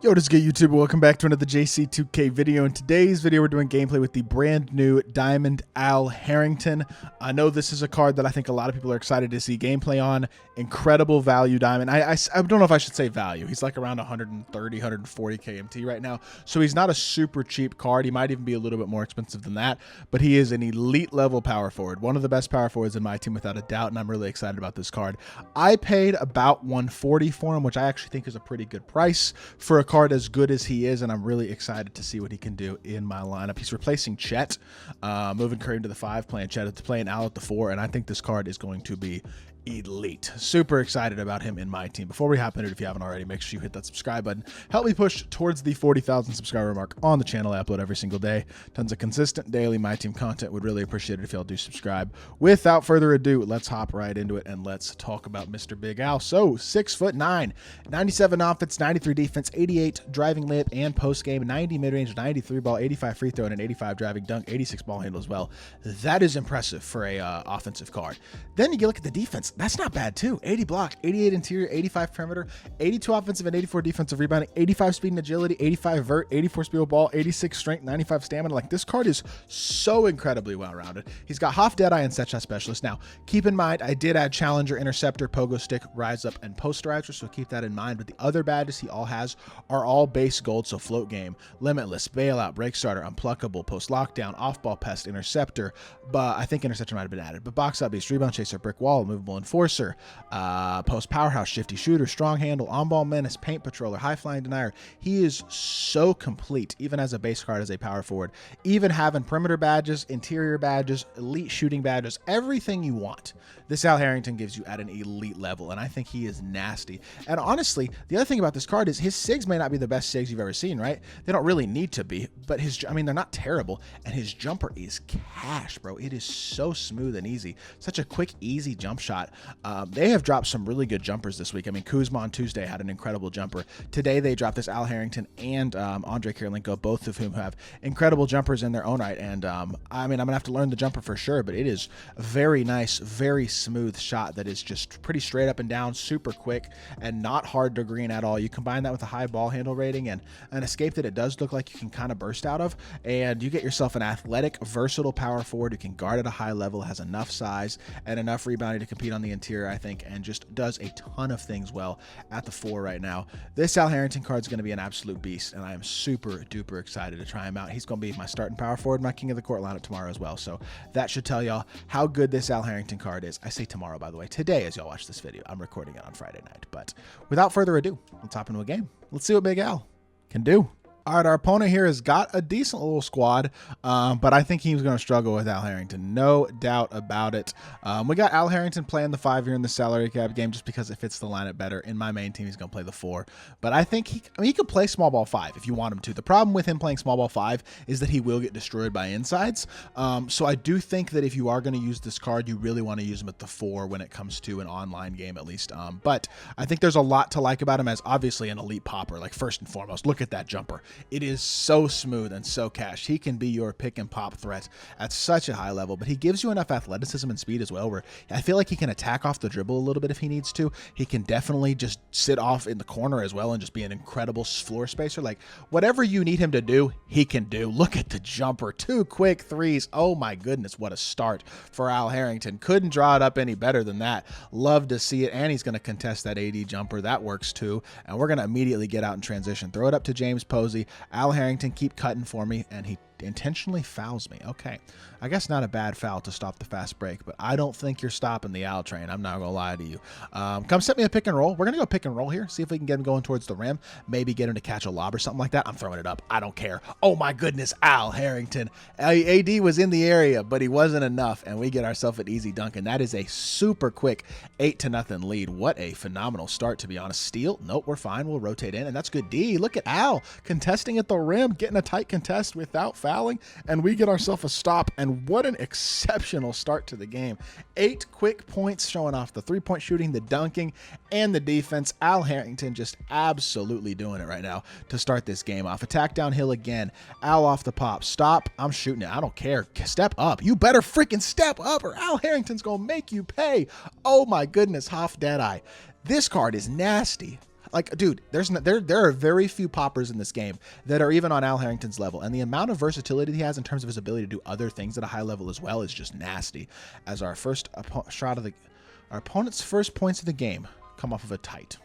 Yo, what is good, YouTube? Welcome back to another JC2K video. In today's video, we're doing gameplay with the brand new Diamond Al Harrington. I know this is a card that I think a lot of people are excited to see gameplay on. Incredible value diamond. I don't know if I should say value. He's like around 130, 140 KMT right now. So he's not a super cheap card. He might even be a little bit more expensive than that, but he is an elite level power forward. One of the best power forwards in my team without a doubt, and I'm really excited about this card. I paid about 140 for him, which I actually think is a pretty good price for a card as good as he is, and I'm really excited to see what he can do in my lineup. He's replacing Chet, moving Kareem to the 5, playing Chet to playing Al at the 4, and I think this card is going to be elite. Super excited about him in my team. Before we hop into it, if you haven't already, make sure you hit that subscribe button. Help me push towards the 40,000 subscriber mark on the channel. I upload every single day. Tons of consistent daily my team content. Would really appreciate it if y'all do subscribe. Without further ado, let's hop right into it and let's talk about Mr. Big Al. So 6'9", 97 offense, 93 defense, 88 driving layup and post game, 90 mid range, 93 ball, 85 free throw, and an 85 driving dunk, 86 ball handle as well. That is impressive for a offensive card. Then you look at the defense. That's not bad too. 80 block, 88 interior, 85 perimeter, 82 offensive and 84 defensive rebounding, 85 speed and agility, 85 vert, 84 speed with ball, 86 strength, 95 stamina. Like, this card is so incredibly well-rounded. He's got Hoff, Deadeye, and set shot specialist. Now, keep in mind, I did add challenger, interceptor, pogo stick, rise up, and posterizer, so keep that in mind. But the other badges he all has are all base gold, so float game, limitless, bailout, break starter, unpluckable, post lockdown, off-ball pest, interceptor, but I think interceptor might have been added. But box out beast, rebound chaser, brick wall, movable enforcer, post powerhouse, shifty shooter, strong handle, on-ball menace, paint patroller, high flying denier. He is so complete, even as a base card, as a power forward, even having perimeter badges, interior badges, elite shooting badges, everything you want. This Al Harrington gives you at an elite level, and I think he is nasty. And honestly, the other thing about this card is his SIGs may not be the best SIGs you've ever seen, right? They don't really need to be, but they're not terrible, and his jumper is cash, bro. It is so smooth and easy. Such a quick, easy jump shot. They have dropped some really good jumpers this week. I mean, Kuzma on Tuesday had an incredible jumper. Today, they dropped this Al Harrington and Andre Kirilenko, both of whom have incredible jumpers in their own right. And I mean, I'm going to have to learn the jumper for sure, but it is a very nice, very smooth shot that is just pretty straight up and down, super quick, and not hard to green at all. You combine that with a high ball handle rating and an escape that it does look like you can kind of burst out of, and you get yourself an athletic, versatile power forward who can guard at a high level, has enough size and enough rebounding to compete on the interior, I think, and just does a ton of things well at the 4 right now. This Al Harrington card is going to be an absolute beast, and I am super duper excited to try him out. He's going to be my starting power forward, my king of the court lineup tomorrow as well. So that should tell y'all how good this Al Harrington card is. I say tomorrow, by the way. Today, as y'all watch this video, I'm recording it on Friday night. But without further ado, let's hop into a game. Let's see what Big Al can do. All right, our opponent here has got a decent little squad, but I think he's going to struggle with Al Harrington. No doubt about it. We got Al Harrington playing the 5 here in the salary cap game just because it fits the lineup better. In my main team, he's going to play the 4. But I think he could play small ball 5 if you want him to. The problem with him playing small ball 5 is that he will get destroyed by insides. So I do think that if you are going to use this card, you really want to use him at the 4 when it comes to an online game, at least. But I think there's a lot to like about him as obviously an elite popper. Like, first and foremost, look at that jumper. It is so smooth and so cash. He can be your pick and pop threat at such a high level, but he gives you enough athleticism and speed as well, where I feel like he can attack off the dribble a little bit if he needs to. He can definitely just sit off in the corner as well and just be an incredible floor spacer. Like, whatever you need him to do, he can do. Look at the jumper. 2 quick threes. Oh my goodness, what a start for Al Harrington. Couldn't draw it up any better than that. Love to see it, and he's going to contest that AD jumper. That works too, and we're going to immediately get out in transition. Throw it up to James Posey. Al Harrington, keep cutting for me, and he intentionally fouls me. Okay, I guess not a bad foul to stop the fast break, but I don't think you're stopping the Al train. I'm not gonna lie to you. Come set me a pick and roll. We're gonna go pick and roll here, see if we can get him going towards the rim, maybe get him to catch a lob or something like that. I'm throwing it up. I don't care. Oh my goodness, Al Harrington. AD was in the area, but he wasn't enough, and we get ourselves an easy dunk, and that is a super quick 8-0 lead. What a phenomenal start, to be honest. Steal? Nope, we're fine. We'll rotate in, and that's good D. Look at Al contesting at the rim, getting a tight contest without fouling, and we get ourselves a stop. And what an exceptional start to the game. 8 quick points, showing off the 3-point shooting, the dunking, and the defense. Al Harrington just absolutely doing it right now to start this game off. Attack downhill again. Al off the pop. Stop. I'm shooting it. I don't care. Step up. You better freaking step up, or Al Harrington's gonna make you pay. Oh my goodness. Hoff Deadeye. This card is nasty. Like, dude, there are very few poppers in this game that are even on Al Harrington's level, and the amount of versatility he has in terms of his ability to do other things at a high level as well is just nasty. As our first shot of our opponent's first points of the game come off of a tight.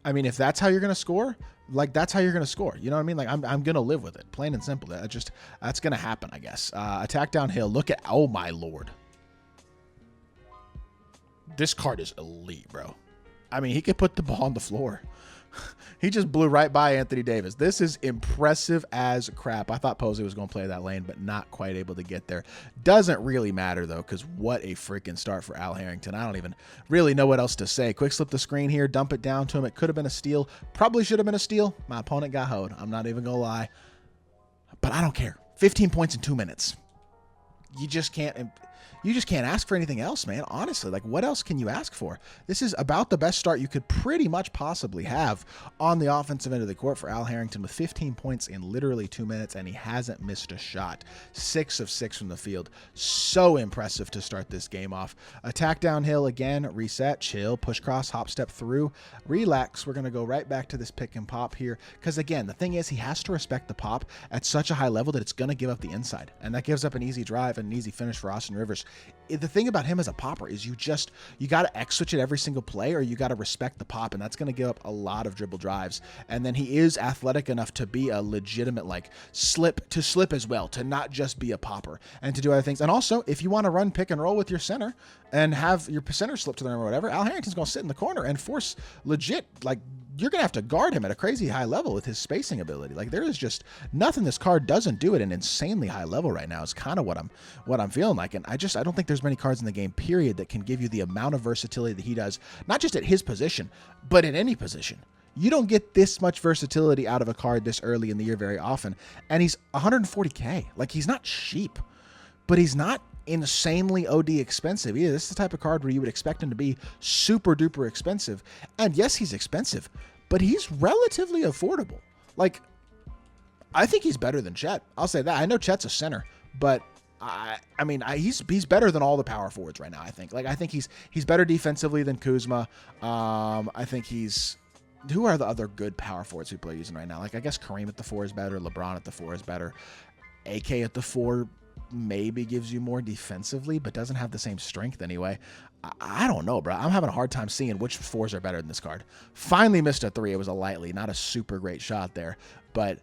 I mean, if that's how you're gonna score, like that's how you're gonna score. You know what I mean? Like I'm gonna live with it, plain and simple. That's gonna happen, I guess. Attack downhill. Look at, oh my lord, this card is elite, bro. I mean, he could put the ball on the floor. He just blew right by Anthony Davis. This is impressive as crap. I thought Posey was going to play that lane, but not quite able to get there. Doesn't really matter, though, because what a freaking start for Al Harrington. I don't even really know what else to say. Quick slip the screen here, dump it down to him. It could have been a steal. Probably should have been a steal. My opponent got hoed. I'm not even going to lie. But I don't care. 15 points in 2 minutes. You just can't ask for anything else, man. Honestly, like, what else can you ask for? This is about the best start you could pretty much possibly have on the offensive end of the court for Al Harrington, with 15 points in literally 2 minutes, and he hasn't missed a shot. 6 of 6 from the field. So impressive to start this game off. Attack downhill again, reset, chill, push cross, hop step through, relax. We're going to go right back to this pick and pop here, because again, the thing is, he has to respect the pop at such a high level that it's going to give up the inside, and that gives up an easy drive and an easy finish for Austin Rivers. The thing about him as a popper is you got to X switch it every single play, or you got to respect the pop, and that's going to give up a lot of dribble drives. And then he is athletic enough to be a legitimate like slip as well, to not just be a popper and to do other things. And also, if you want to run pick and roll with your center and have your center slip to them or whatever, Al Harrington's going to sit in the corner and force legit, like, you're going to have to guard him at a crazy high level with his spacing ability. Like, there is just nothing this card doesn't do at an insanely high level right now is kind of what I'm feeling like. And I don't think there's many cards in the game, period, that can give you the amount of versatility that he does, not just at his position, but in any position. You don't get this much versatility out of a card this early in the year very often. And he's 140K. Like, he's not cheap, but he's not insanely OD expensive either. This is the type of card where you would expect him to be super duper expensive. And yes, he's expensive, but he's relatively affordable. Like, I think he's better than Chet. I'll say that. I know Chet's a center, but I mean, he's better than all the power forwards right now, I think. Like, I think he's better defensively than Kuzma. I think who are the other good power forwards people are using right now? Like, I guess Kareem at the 4 is better. LeBron at the 4 is better. AK at the 4 maybe gives you more defensively, but doesn't have the same strength anyway. I don't know, bro. I'm having a hard time seeing which 4s are better than this card. Finally missed a 3. It was a lightly, not a super great shot there, but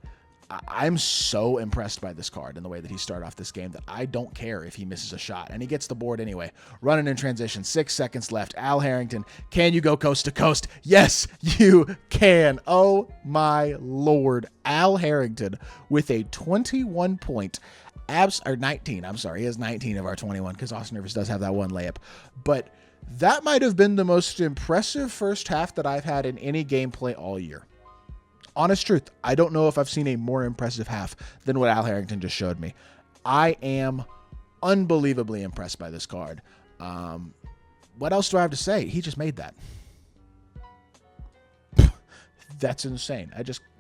I'm so impressed by this card and the way that he started off this game that I don't care if he misses a shot, and he gets the board anyway. Running in transition, 6 seconds left. Al Harrington, can you go coast to coast? Yes, you can. Oh my lord. Al Harrington with a 21-point 19. I'm sorry. He has 19 of our 21 because Austin Rivers does have that one layup. But that might have been the most impressive first half that I've had in any gameplay all year. Honest truth, I don't know if I've seen a more impressive half than what Al Harrington just showed me. I am unbelievably impressed by this card. What else do I have to say? He just made that. That's insane.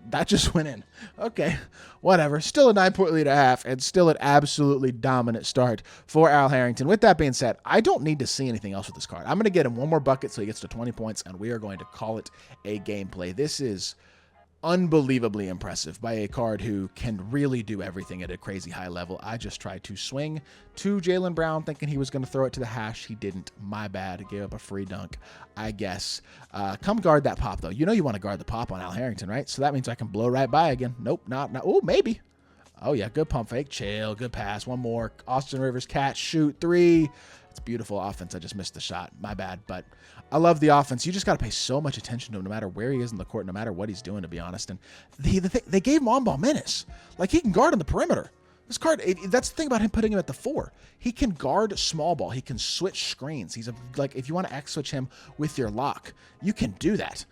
That just went in. Okay, whatever. Still a 9-point lead at half, and still an absolutely dominant start for Al Harrington. With that being said, I don't need to see anything else with this card. I'm going to get him one more bucket so he gets to 20 points, and we are going to call it a gameplay. This is unbelievably impressive by a card who can really do everything at a crazy high level. I just tried to swing to Jaylen Brown thinking he was going to throw it to the hash. He didn't. My bad. Gave up a free dunk, I guess. Come guard that pop, though. You know you want to guard the pop on Al Harrington, right? So that means I can blow right by again. Nope, not. Oh, maybe. Oh, yeah, good pump fake. Chill, good pass. One more. Austin Rivers, catch, shoot, 3. It's beautiful offense. I just missed the shot. My bad, but I love the offense. You just got to pay so much attention to him no matter where he is in the court, no matter what he's doing, to be honest. And they gave him on-ball menace. Like, he can guard on the perimeter. This card, that's the thing about him putting him at the 4. He can guard small ball. He can switch screens. He's like, if you want to X-switch him with your lock, you can do that.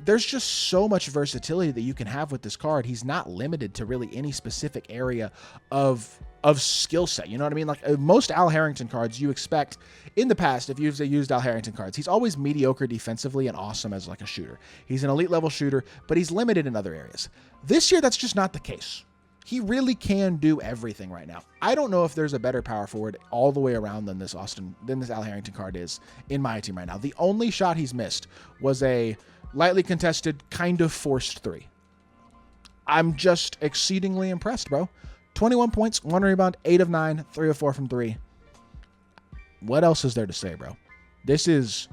There's just so much versatility that you can have with this card. He's not limited to really any specific area of skill set. You know what I mean? Like, most Al Harrington cards you expect in the past, if you've used Al Harrington cards, he's always mediocre defensively and awesome as like a shooter. He's an elite level shooter, but he's limited in other areas. This year, that's just not the case. He really can do everything right now. I don't know if there's a better power forward all the way around than this Al Harrington card is in my team right now. The only shot he's missed was a lightly contested, kind of forced 3. I'm just exceedingly impressed, bro. 21 points, 1 rebound, 8 of 9, 3 of 4 from 3. What else is there to say, bro? This is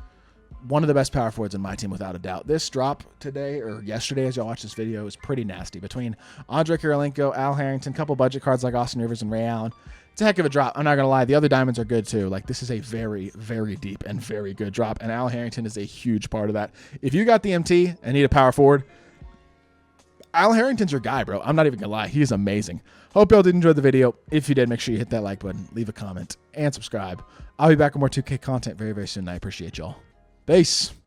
one of the best power forwards in my team, without a doubt. This drop today, or yesterday as y'all watch this video, is pretty nasty. Between Andre Kirilenko, Al Harrington, couple budget cards like Austin Rivers and Ray Allen, it's a heck of a drop. I'm not going to lie. The other diamonds are good too. Like, this is a very, very deep and very good drop, and Al Harrington is a huge part of that. If you got the MT and need a power forward, Al Harrington's your guy, bro. I'm not even going to lie. He is amazing. Hope y'all did enjoy the video. If you did, make sure you hit that like button, leave a comment, and subscribe. I'll be back with more 2K content very, very soon. I appreciate y'all. Peace.